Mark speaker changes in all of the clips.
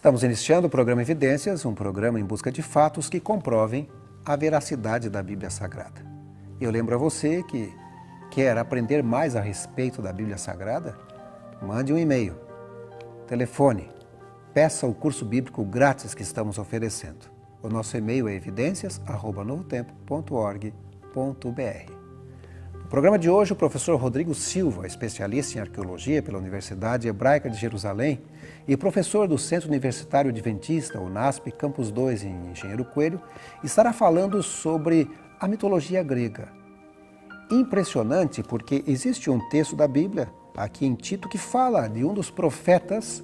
Speaker 1: Estamos iniciando o programa Evidências, um programa em busca de fatos que comprovem a veracidade da Bíblia Sagrada. Eu lembro a você que quer aprender mais a respeito da Bíblia Sagrada? Mande um e-mail, telefone, peça o curso bíblico grátis que estamos oferecendo. O nosso e-mail é evidências@novotempo.org.br. No programa de hoje, o professor Rodrigo Silva, especialista em arqueologia pela Universidade Hebraica de Jerusalém e professor do Centro Universitário Adventista, UNASP, Campus 2, em Engenheiro Coelho, estará falando sobre a mitologia grega. Impressionante porque existe um texto da Bíblia, aqui em Tito, que fala de um dos profetas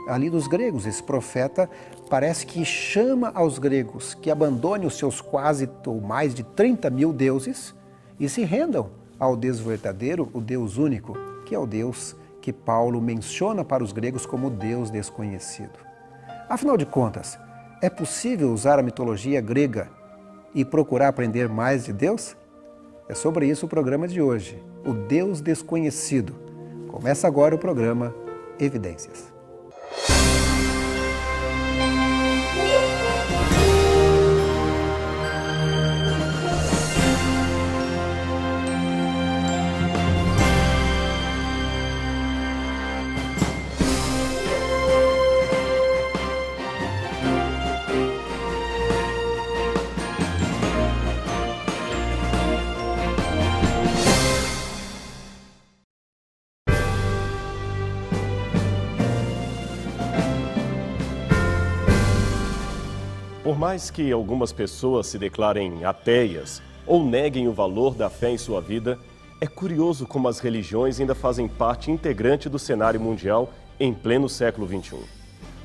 Speaker 1: ali dos gregos. Esse profeta parece que chama aos gregos que abandonem os seus quase ou mais de 30 mil deuses e se rendam ao Deus verdadeiro, o Deus único, que é o Deus que Paulo menciona para os gregos como Deus desconhecido. Afinal de contas, é possível usar a mitologia grega e procurar aprender mais de Deus? É sobre isso o programa de hoje, o Deus desconhecido. Começa agora o programa Evidências.
Speaker 2: Por mais que algumas pessoas se declarem ateias ou neguem o valor da fé em sua vida, é curioso como as religiões ainda fazem parte integrante do cenário mundial em pleno século XXI.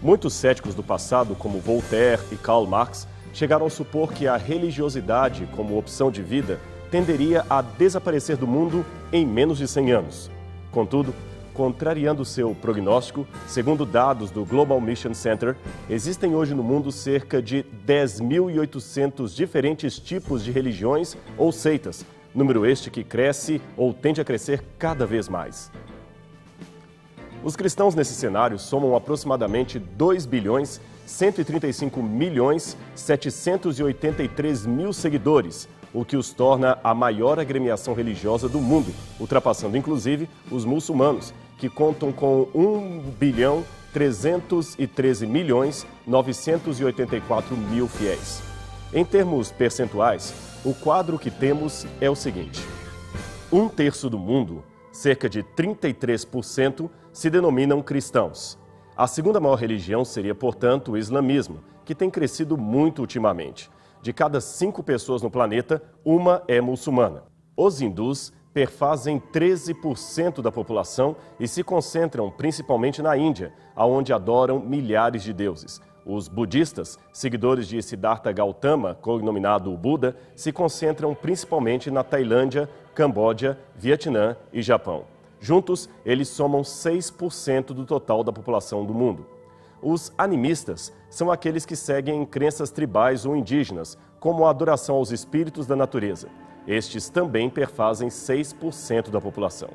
Speaker 2: Muitos céticos do passado, como Voltaire e Karl Marx, chegaram a supor que a religiosidade como opção de vida tenderia a desaparecer do mundo em menos de 100 anos. Contudo, contrariando seu prognóstico, segundo dados do Global Mission Center, existem hoje no mundo cerca de 10.800 diferentes tipos de religiões ou seitas, número este que cresce ou tende a crescer cada vez mais. Os cristãos nesse cenário somam aproximadamente 2.135.783.000 seguidores, o que os torna a maior agremiação religiosa do mundo, ultrapassando inclusive os muçulmanos, que contam com 1.313.984.000 fiéis. Em termos percentuais, o quadro que temos é o seguinte: 1/3 do mundo, cerca de 33%, se denominam cristãos. A segunda maior religião seria, portanto, o islamismo, que tem crescido muito ultimamente. De cada 5 pessoas no planeta, uma é muçulmana. Os hindus perfazem 13% da população e se concentram principalmente na Índia, onde adoram milhares de deuses. Os budistas, seguidores de Siddhartha Gautama, cognominado Buda, se concentram principalmente na Tailândia, Camboja, Vietnã e Japão. Juntos, eles somam 6% do total da população do mundo. Os animistas são aqueles que seguem crenças tribais ou indígenas, como a adoração aos espíritos da natureza. Estes também perfazem 6% da população.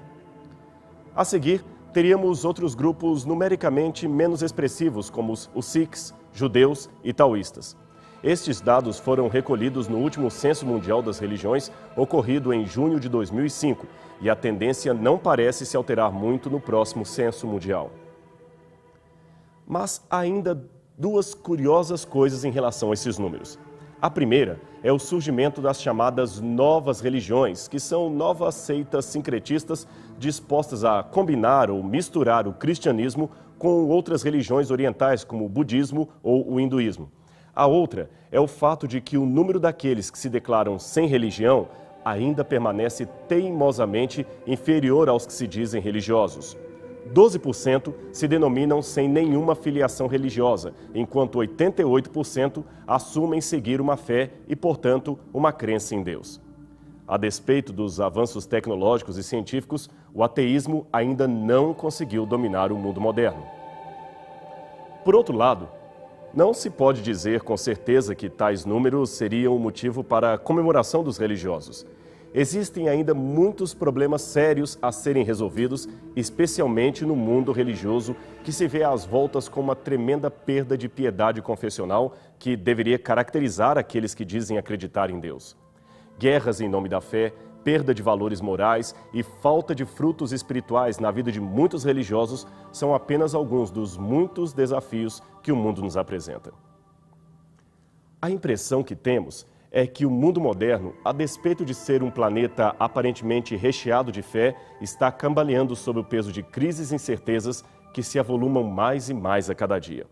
Speaker 2: A seguir, teríamos outros grupos numericamente menos expressivos, como os Sikhs, judeus e taoístas. Estes dados foram recolhidos no último Censo Mundial das Religiões, ocorrido em junho de 2005, e a tendência não parece se alterar muito no próximo Censo Mundial. Mas há ainda duas curiosas coisas em relação a esses números. A primeira é o surgimento das chamadas novas religiões, que são novas seitas sincretistas dispostas a combinar ou misturar o cristianismo com outras religiões orientais, como o budismo ou o hinduísmo. A outra é o fato de que o número daqueles que se declaram sem religião ainda permanece teimosamente inferior aos que se dizem religiosos. 12% se denominam sem nenhuma filiação religiosa, enquanto 88% assumem seguir uma fé e, portanto, uma crença em Deus. A despeito dos avanços tecnológicos e científicos, o ateísmo ainda não conseguiu dominar o mundo moderno. Por outro lado, não se pode dizer com certeza que tais números seriam o motivo para a comemoração dos religiosos. existem ainda muitos problemas sérios a serem resolvidos, especialmente no mundo religioso, que se vê às voltas com uma tremenda perda de piedade confessional que deveria caracterizar aqueles que dizem acreditar em Deus. Guerras em nome da fé, perda de valores morais e falta de frutos espirituais na vida de muitos religiosos são apenas alguns dos muitos desafios que o mundo nos apresenta. A impressão que temos é que o mundo moderno, a despeito de ser um planeta aparentemente recheado de fé, está cambaleando sob o peso de crises e incertezas que se avolumam mais e mais a cada dia.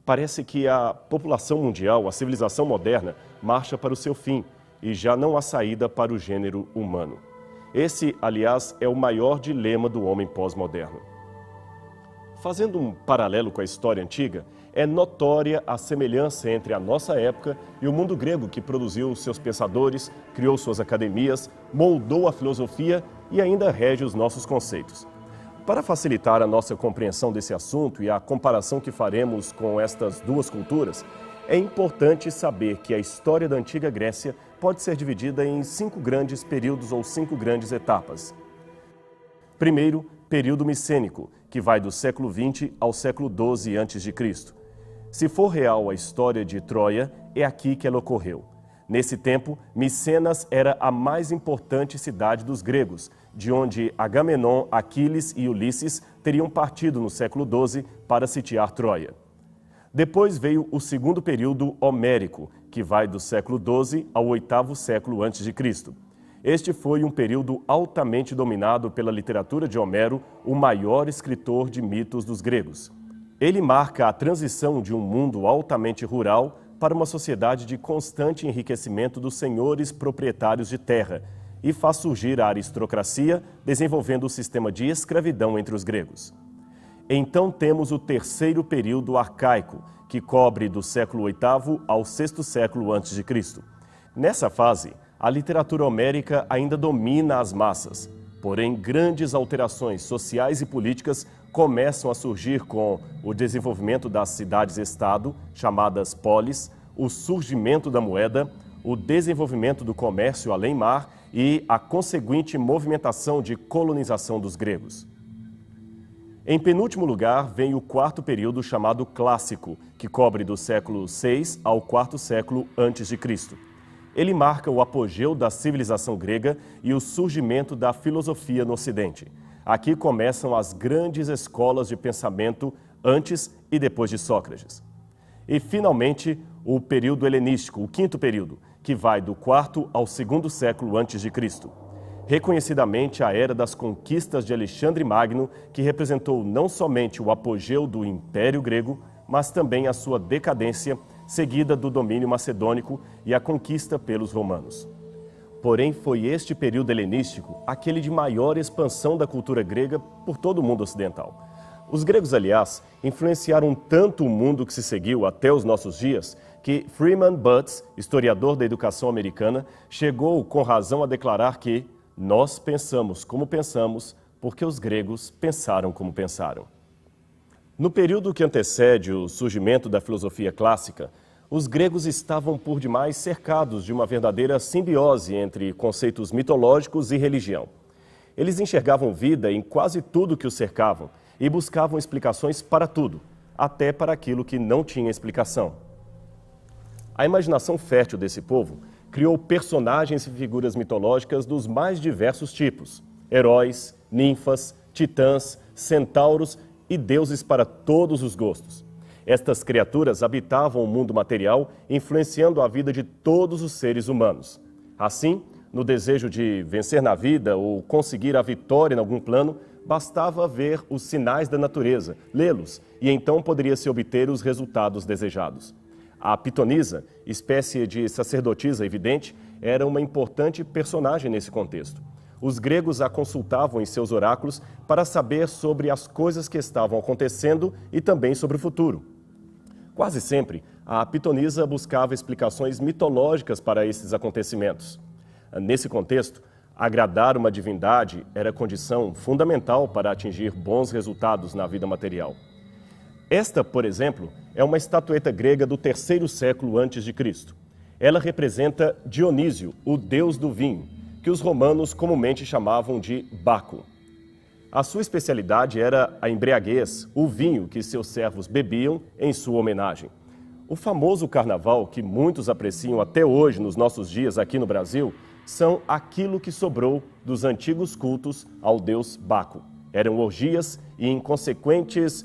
Speaker 2: Parece que a população mundial, a civilização moderna, marcha para o seu fim e já não há saída para o gênero humano. Esse, aliás, é o maior dilema do homem pós-moderno. Fazendo um paralelo com a história antiga, é notória a semelhança entre a nossa época e o mundo grego que produziu seus pensadores, criou suas academias, moldou a filosofia e ainda rege os nossos conceitos. Para facilitar a nossa compreensão desse assunto e a comparação que faremos com estas duas culturas, é importante saber que a história da antiga Grécia pode ser dividida em 5 grandes períodos ou 5 grandes etapas. Primeiro, período micênico, que vai do século XX ao século XII a.C. Se for real a história de Troia, é aqui que ela ocorreu. Nesse tempo, Micenas era a mais importante cidade dos gregos, de onde Agamenon, Aquiles e Ulisses teriam partido no século XII para sitiar Troia. Depois veio o segundo período homérico, que vai do século XII ao 8º século a.C. Este foi um período altamente dominado pela literatura de Homero, o maior escritor de mitos dos gregos. Ele marca a transição de um mundo altamente rural para uma sociedade de constante enriquecimento dos senhores proprietários de terra e faz surgir a aristocracia, desenvolvendo o sistema de escravidão entre os gregos. Então temos o terceiro período arcaico, que cobre do século VIII ao 6º século a.C. Nessa fase, a literatura homérica ainda domina as massas, porém grandes alterações sociais e políticas começam a surgir com o desenvolvimento das cidades-estado, chamadas polis, o surgimento da moeda, o desenvolvimento do comércio além-mar e a conseguinte movimentação de colonização dos gregos. Em penúltimo lugar, vem o quarto período chamado clássico, que cobre do século VI ao 4º século a.C. Ele marca o apogeu da civilização grega e o surgimento da filosofia no Ocidente. Aqui começam as grandes escolas de pensamento antes e depois de Sócrates. E, finalmente, o período helenístico, o quinto período, que vai do 4º ao 2º século a.C. Reconhecidamente a era das conquistas de Alexandre Magno, que representou não somente o apogeu do Império Grego, mas também a sua decadência, seguida do domínio macedônico e a conquista pelos romanos. Porém, foi este período helenístico aquele de maior expansão da cultura grega por todo o mundo ocidental. Os gregos, aliás, influenciaram tanto o mundo que se seguiu até os nossos dias que Freeman Butts, historiador da educação americana, chegou com razão a declarar que nós pensamos como pensamos porque os gregos pensaram como pensaram. No período que antecede o surgimento da filosofia clássica, os gregos estavam por demais cercados de uma verdadeira simbiose entre conceitos mitológicos e religião. Eles enxergavam vida em quase tudo que os cercavam e buscavam explicações para tudo, até para aquilo que não tinha explicação. A imaginação fértil desse povo criou personagens e figuras mitológicas dos mais diversos tipos: heróis, ninfas, titãs, centauros e deuses para todos os gostos. Estas criaturas habitavam o mundo material, influenciando a vida de todos os seres humanos. Assim, no desejo de vencer na vida ou conseguir a vitória em algum plano, bastava ver os sinais da natureza, lê-los, e então poderia-se obter os resultados desejados. A pitonisa, espécie de sacerdotisa evidente, era uma importante personagem nesse contexto. Os gregos a consultavam em seus oráculos para saber sobre as coisas que estavam acontecendo e também sobre o futuro. Quase sempre, a pitonisa buscava explicações mitológicas para esses acontecimentos. Nesse contexto, agradar uma divindade era condição fundamental para atingir bons resultados na vida material. Esta, por exemplo, é uma estatueta grega do 3º século a.C. Ela representa Dionísio, o deus do vinho, que os romanos comumente chamavam de Baco. A sua especialidade era a embriaguez, o vinho que seus servos bebiam em sua homenagem. O famoso carnaval, que muitos apreciam até hoje nos nossos dias aqui no Brasil, são aquilo que sobrou dos antigos cultos ao deus Baco. Eram orgias e inconsequentes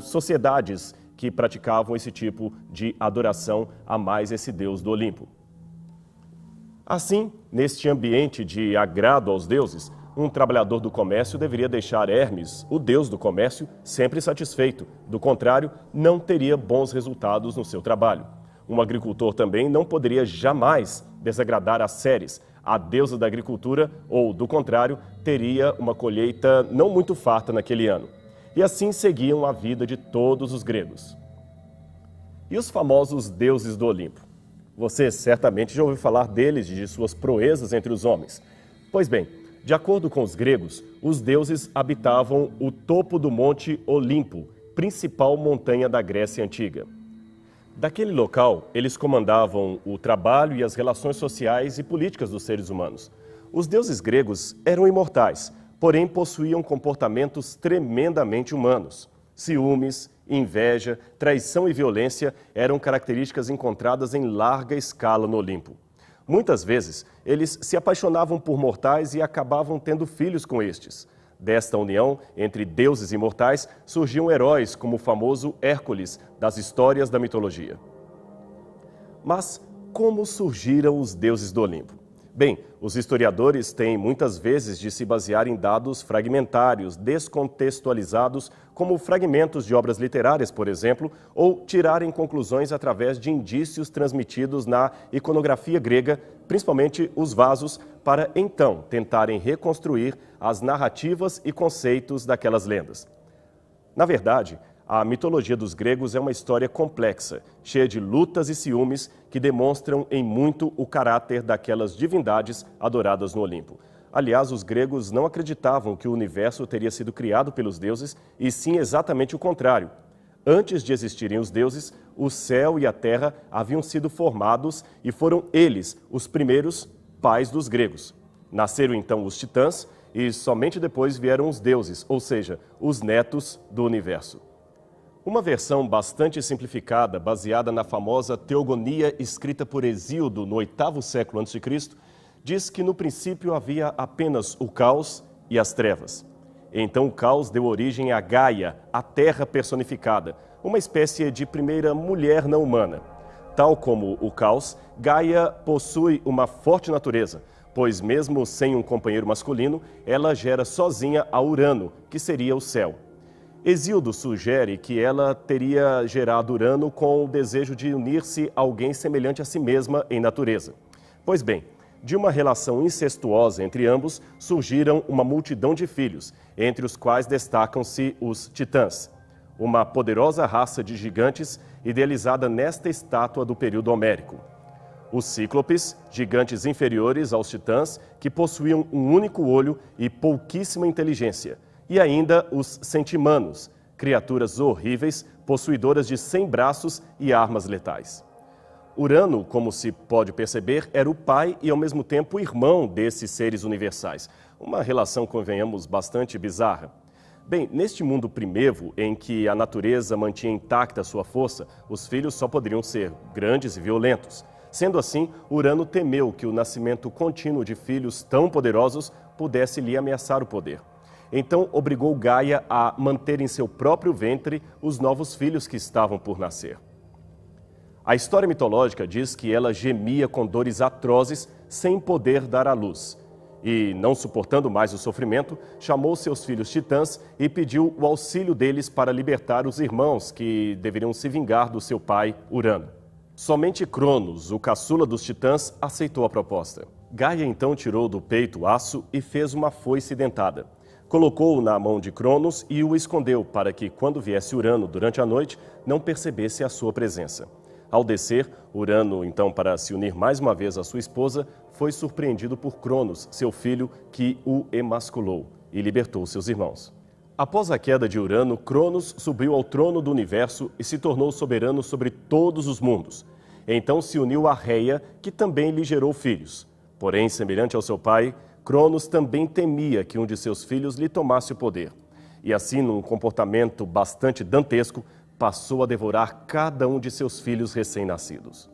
Speaker 2: sociedades que praticavam esse tipo de adoração a mais esse deus do Olimpo. Assim, neste ambiente de agrado aos deuses, um trabalhador do comércio deveria deixar Hermes, o deus do comércio, sempre satisfeito. Do contrário, não teria bons resultados no seu trabalho. Um agricultor também não poderia jamais desagradar a Ceres, a deusa da agricultura, ou, do contrário, teria uma colheita não muito farta naquele ano. E assim seguiam a vida de todos os gregos. E os famosos deuses do Olimpo? Você certamente já ouviu falar deles e de suas proezas entre os homens. Pois bem, de acordo com os gregos, os deuses habitavam o topo do Monte Olimpo, principal montanha da Grécia Antiga. Daquele local, eles comandavam o trabalho e as relações sociais e políticas dos seres humanos. Os deuses gregos eram imortais, porém possuíam comportamentos tremendamente humanos. Ciúmes, inveja, traição e violência eram características encontradas em larga escala no Olimpo. Muitas vezes, eles se apaixonavam por mortais e acabavam tendo filhos com estes. Desta união entre deuses e mortais surgiam heróis como o famoso Hércules das histórias da mitologia. Mas como surgiram os deuses do Olimpo? Bem, os historiadores têm muitas vezes de se basear em dados fragmentários, descontextualizados, como fragmentos de obras literárias, por exemplo, ou tirarem conclusões através de indícios transmitidos na iconografia grega, principalmente os vasos, para então tentarem reconstruir as narrativas e conceitos daquelas lendas. Na verdade, a mitologia dos gregos é uma história complexa, cheia de lutas e ciúmes que demonstram em muito o caráter daquelas divindades adoradas no Olimpo. Aliás, os gregos não acreditavam que o universo teria sido criado pelos deuses, e sim exatamente o contrário. Antes de existirem os deuses, o céu e a terra haviam sido formados e foram eles os primeiros pais dos gregos. Nasceram então os titãs e somente depois vieram os deuses, ou seja, os netos do universo. Uma versão bastante simplificada, baseada na famosa Teogonia escrita por Hesíodo no 8º século a.C., diz que no princípio havia apenas o caos e as trevas. Então o caos deu origem a Gaia, a terra personificada, uma espécie de primeira mulher não humana. Tal como o caos, Gaia possui uma forte natureza, pois mesmo sem um companheiro masculino, ela gera sozinha a Urano, que seria o céu. Hesíodo sugere que ela teria gerado Urano com o desejo de unir-se a alguém semelhante a si mesma em natureza. Pois bem, de uma relação incestuosa entre ambos, surgiram uma multidão de filhos, entre os quais destacam-se os titãs, uma poderosa raça de gigantes idealizada nesta estátua do período homérico. Os cíclopes, gigantes inferiores aos titãs, que possuíam um único olho e pouquíssima inteligência. E ainda os centimanos, criaturas horríveis, possuidoras de 100 braços e armas letais. Urano, como se pode perceber, era o pai e ao mesmo tempo o irmão desses seres universais. Uma relação, convenhamos, bastante bizarra. Bem, neste mundo primevo, em que a natureza mantinha intacta sua força, os filhos só poderiam ser grandes e violentos. Sendo assim, Urano temeu que o nascimento contínuo de filhos tão poderosos pudesse lhe ameaçar o poder. Então obrigou Gaia a manter em seu próprio ventre os novos filhos que estavam por nascer. A história mitológica diz que ela gemia com dores atrozes sem poder dar à luz. E, não suportando mais o sofrimento, chamou seus filhos titãs e pediu o auxílio deles para libertar os irmãos que deveriam se vingar do seu pai, Urano. Somente Cronos, o caçula dos titãs, aceitou a proposta. Gaia então tirou do peito o aço e fez uma foice dentada. Colocou-o na mão de Cronos e o escondeu para que, quando viesse Urano durante a noite, não percebesse a sua presença. Ao descer, Urano, então, para se unir mais uma vez à sua esposa, foi surpreendido por Cronos, seu filho, que o emasculou e libertou seus irmãos. Após a queda de Urano, Cronos subiu ao trono do universo e se tornou soberano sobre todos os mundos. Então se uniu a Reia, que também lhe gerou filhos. Porém, semelhante ao seu pai, Cronos também temia que um de seus filhos lhe tomasse o poder. E assim, num comportamento bastante dantesco, passou a devorar cada um de seus filhos recém-nascidos.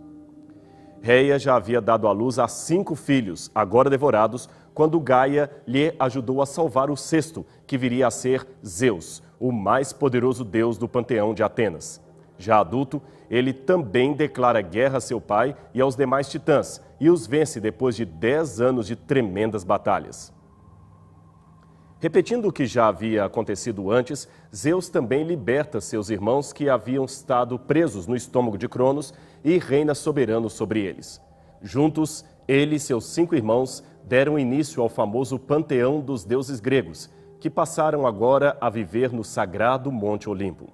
Speaker 2: Reia já havia dado à luz a 5 filhos, agora devorados, quando Gaia lhe ajudou a salvar o 6º, que viria a ser Zeus, o mais poderoso deus do panteão de Atenas. Já adulto, ele também declara guerra a seu pai e aos demais titãs, e os vence depois de 10 anos de tremendas batalhas. Repetindo o que já havia acontecido antes, Zeus também liberta seus irmãos que haviam estado presos no estômago de Cronos e reina soberano sobre eles. Juntos, ele e seus 5 irmãos deram início ao famoso panteão dos deuses gregos, que passaram agora a viver no sagrado Monte Olimpo.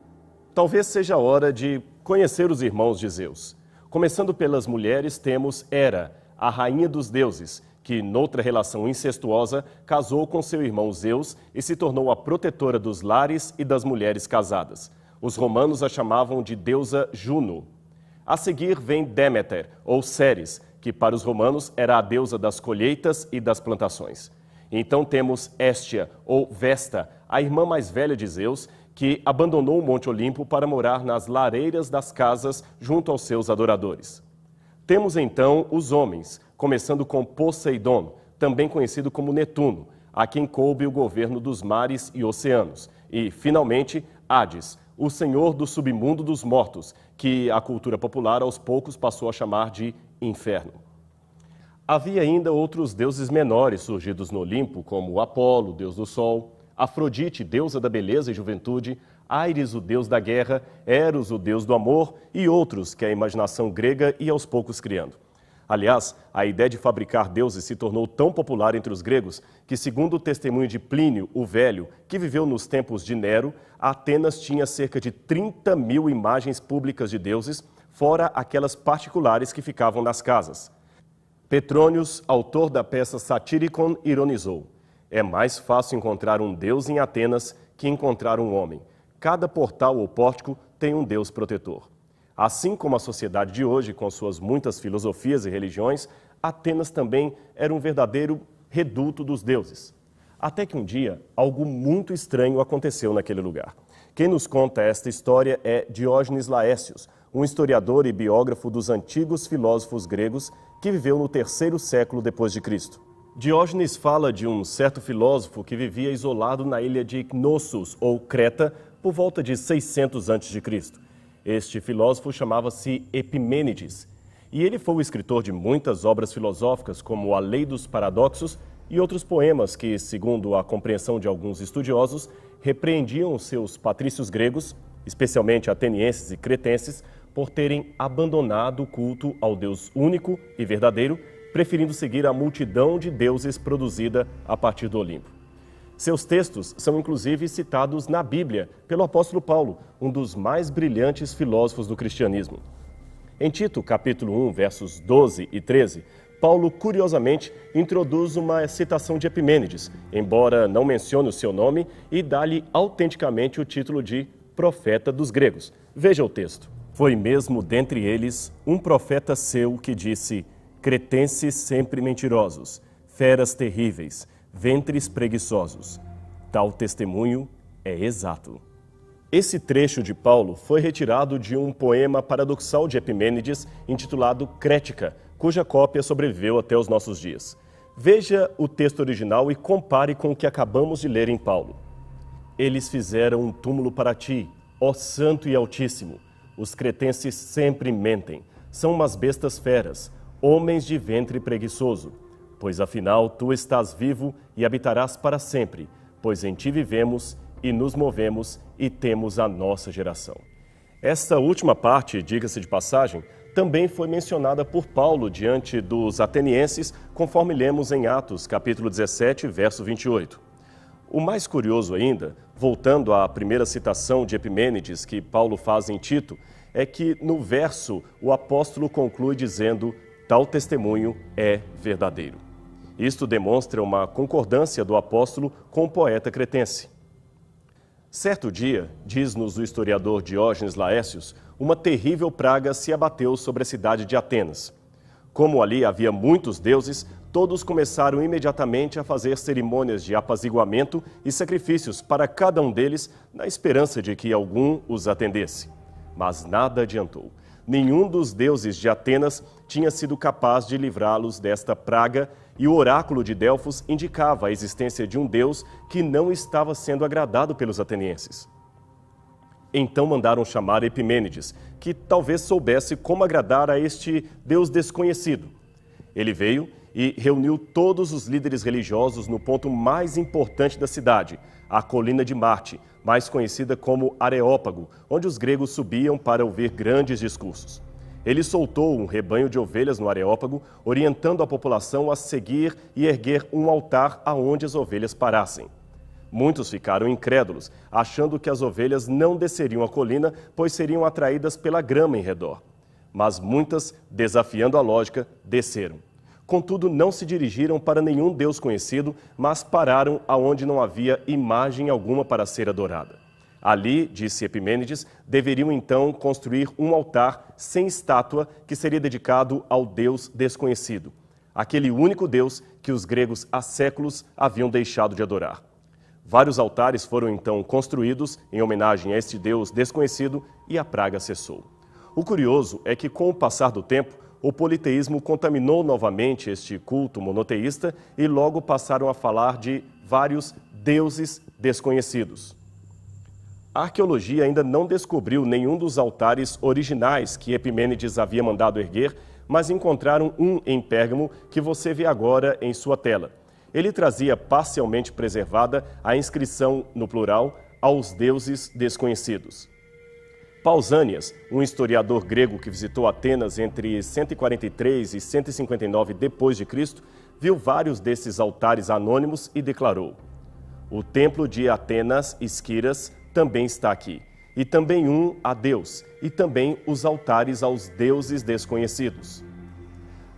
Speaker 2: Talvez seja a hora de conhecer os irmãos de Zeus. Começando pelas mulheres, temos Hera, a rainha dos deuses, que, noutra relação incestuosa, casou com seu irmão Zeus e se tornou a protetora dos lares e das mulheres casadas. Os romanos a chamavam de deusa Juno. A seguir vem Deméter, ou Ceres, que para os romanos era a deusa das colheitas e das plantações. Então temos Hestia, ou Vesta, a irmã mais velha de Zeus, que abandonou o Monte Olimpo para morar nas lareiras das casas junto aos seus adoradores. Temos então os homens, começando com Poseidon, também conhecido como Netuno, a quem coube o governo dos mares e oceanos, e, finalmente, Hades, o senhor do submundo dos mortos, que a cultura popular aos poucos passou a chamar de inferno. Havia ainda outros deuses menores surgidos no Olimpo, como Apolo, deus do sol, Afrodite, deusa da beleza e juventude, Ares, o deus da guerra, Eros, o deus do amor, e outros que a imaginação grega ia aos poucos criando. Aliás, a ideia de fabricar deuses se tornou tão popular entre os gregos que, segundo o testemunho de Plínio o Velho, que viveu nos tempos de Nero, Atenas tinha cerca de 30.000 imagens públicas de deuses, fora aquelas particulares que ficavam nas casas. Petrônios, autor da peça Satyricon, ironizou: é mais fácil encontrar um deus em Atenas que encontrar um homem. Cada portal ou pórtico tem um deus protetor. Assim como a sociedade de hoje, com suas muitas filosofias e religiões, Atenas também era um verdadeiro reduto dos deuses. Até que um dia, algo muito estranho aconteceu naquele lugar. Quem nos conta esta história é Diógenes Laércios, um historiador e biógrafo dos antigos filósofos gregos que viveu no 3º século depois de Cristo. Diógenes fala de um certo filósofo que vivia isolado na ilha de Knossos, ou Creta, por volta de 600 a.C. Este filósofo chamava-se Epimênides, e ele foi o escritor de muitas obras filosóficas, como A Lei dos Paradoxos e outros poemas que, segundo a compreensão de alguns estudiosos, repreendiam seus patrícios gregos, especialmente atenienses e cretenses, por terem abandonado o culto ao Deus único e verdadeiro, preferindo seguir a multidão de deuses produzida a partir do Olimpo. Seus textos são inclusive citados na Bíblia pelo apóstolo Paulo, um dos mais brilhantes filósofos do cristianismo. Em Tito, capítulo 1, versos 12 e 13, Paulo, curiosamente, introduz uma citação de Epimênides, embora não mencione o seu nome, e dá-lhe autenticamente o título de profeta dos gregos. Veja o texto. Foi mesmo dentre eles um profeta seu que disse: cretenses sempre mentirosos, feras terríveis, ventres preguiçosos. Tal testemunho é exato. Esse trecho de Paulo foi retirado de um poema paradoxal de Epimênides intitulado Crética, cuja cópia sobreviveu até os nossos dias. Veja o texto original e compare com o que acabamos de ler em Paulo. Eles fizeram um túmulo para ti, ó Santo e Altíssimo. Os cretenses sempre mentem, são umas bestas feras, homens de ventre preguiçoso. Pois afinal tu estás vivo e habitarás para sempre, pois em ti vivemos e nos movemos e temos a nossa geração. Esta última parte, diga-se de passagem, também foi mencionada por Paulo diante dos atenienses, conforme lemos em Atos, capítulo 17, verso 28. O mais curioso ainda, voltando à primeira citação de Epimênides que Paulo faz em Tito, é que no verso o apóstolo conclui dizendo: tal testemunho é verdadeiro. Isto demonstra uma concordância do apóstolo com o poeta cretense. Certo dia, diz-nos o historiador Diógenes Laércios, uma terrível praga se abateu sobre a cidade de Atenas. Como ali havia muitos deuses, todos começaram imediatamente a fazer cerimônias de apaziguamento e sacrifícios para cada um deles, na esperança de que algum os atendesse. Mas nada adiantou. Nenhum dos deuses de Atenas tinha sido capaz de livrá-los desta praga, e o oráculo de Delfos indicava a existência de um deus que não estava sendo agradado pelos atenienses. Então mandaram chamar Epimênides, que talvez soubesse como agradar a este deus desconhecido. Ele veio e reuniu todos os líderes religiosos no ponto mais importante da cidade, a colina de Marte, mais conhecida como Areópago, onde os gregos subiam para ouvir grandes discursos. Ele soltou um rebanho de ovelhas no Areópago, orientando a população a seguir e erguer um altar aonde as ovelhas parassem. Muitos ficaram incrédulos, achando que as ovelhas não desceriam a colina, pois seriam atraídas pela grama em redor. Mas muitas, desafiando a lógica, desceram. Contudo, não se dirigiram para nenhum deus conhecido, mas pararam aonde não havia imagem alguma para ser adorada. Ali, disse Epimênides, deveriam então construir um altar sem estátua que seria dedicado ao Deus desconhecido, aquele único Deus que os gregos há séculos haviam deixado de adorar. Vários altares foram então construídos em homenagem a este Deus desconhecido e a praga cessou. O curioso é que, com o passar do tempo, o politeísmo contaminou novamente este culto monoteísta e logo passaram a falar de vários deuses desconhecidos. A arqueologia ainda não descobriu nenhum dos altares originais que Epimênides havia mandado erguer, mas encontraram um em Pérgamo que você vê agora em sua tela. Ele trazia parcialmente preservada a inscrição, no plural, aos deuses desconhecidos. Pausânias, um historiador grego que visitou Atenas entre 143 e 159 d.C., viu vários desses altares anônimos e declarou: "O templo de Atenas Esquiras também está aqui, e também um a Deus, e também os altares aos deuses desconhecidos."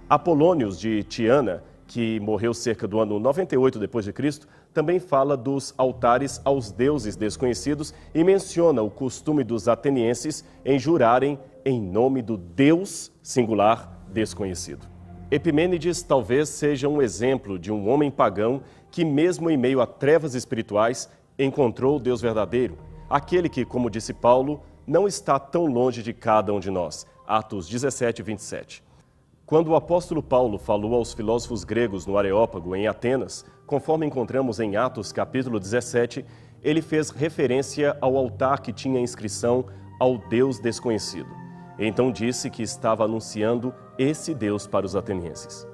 Speaker 2: Apolônios de Tiana, que morreu cerca do ano 98 d.C., também fala dos altares aos deuses desconhecidos e menciona o costume dos atenienses em jurarem em nome do Deus singular desconhecido. Epimênides talvez seja um exemplo de um homem pagão que, mesmo em meio a trevas espirituais, encontrou o Deus verdadeiro, aquele que, como disse Paulo, não está tão longe de cada um de nós. Atos 17, 27. Quando o apóstolo Paulo falou aos filósofos gregos no Areópago, em Atenas, conforme encontramos em Atos capítulo 17, ele fez referência ao altar que tinha a inscrição ao Deus desconhecido. Então disse que estava anunciando esse Deus para os atenienses.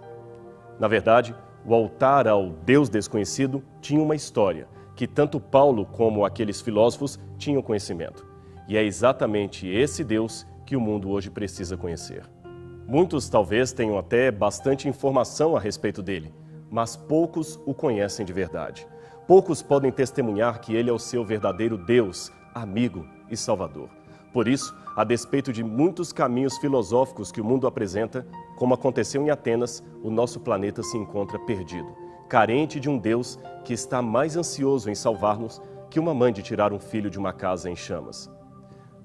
Speaker 2: Na verdade, o altar ao Deus desconhecido tinha uma história, que tanto Paulo como aqueles filósofos tinham conhecimento. E é exatamente esse Deus que o mundo hoje precisa conhecer. Muitos talvez tenham até bastante informação a respeito dele, mas poucos o conhecem de verdade. Poucos podem testemunhar que ele é o seu verdadeiro Deus, amigo e Salvador. Por isso, a despeito de muitos caminhos filosóficos que o mundo apresenta, como aconteceu em Atenas, o nosso planeta se encontra perdido, carente de um Deus que está mais ansioso em salvar-nos que uma mãe de tirar um filho de uma casa em chamas.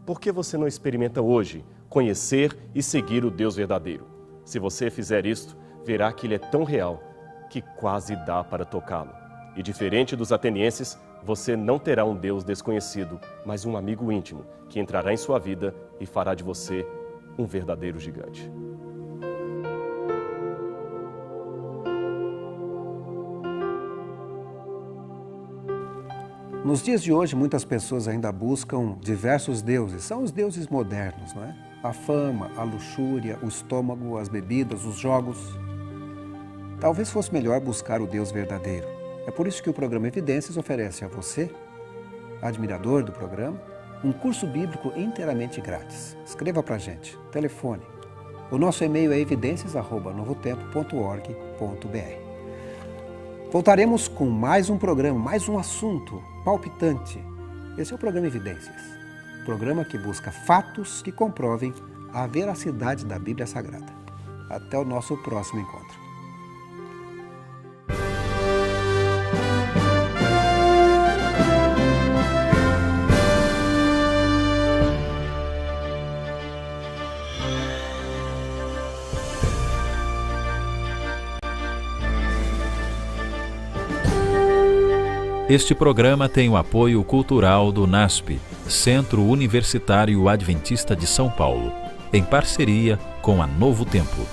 Speaker 2: Por que você não experimenta hoje conhecer e seguir o Deus verdadeiro? Se você fizer isto, verá que ele é tão real que quase dá para tocá-lo. E diferente dos atenienses, você não terá um Deus desconhecido, mas um amigo íntimo que entrará em sua vida e fará de você um verdadeiro gigante.
Speaker 1: Nos dias de hoje, muitas pessoas ainda buscam diversos deuses. São os deuses modernos, não é? A fama, a luxúria, o estômago, as bebidas, os jogos. Talvez fosse melhor buscar o Deus verdadeiro. É por isso que o programa Evidências oferece a você, admirador do programa, um curso bíblico inteiramente grátis. Escreva para a gente. Telefone. O nosso e-mail é evidencias@novotempo.org.br. Voltaremos com mais um programa, mais um assunto palpitante. Esse é o programa Evidências, programa que busca fatos que comprovem a veracidade da Bíblia Sagrada. Até o nosso próximo encontro.
Speaker 3: Este programa tem o apoio cultural do NASP, Centro Universitário Adventista de São Paulo, em parceria com a Novo Tempo.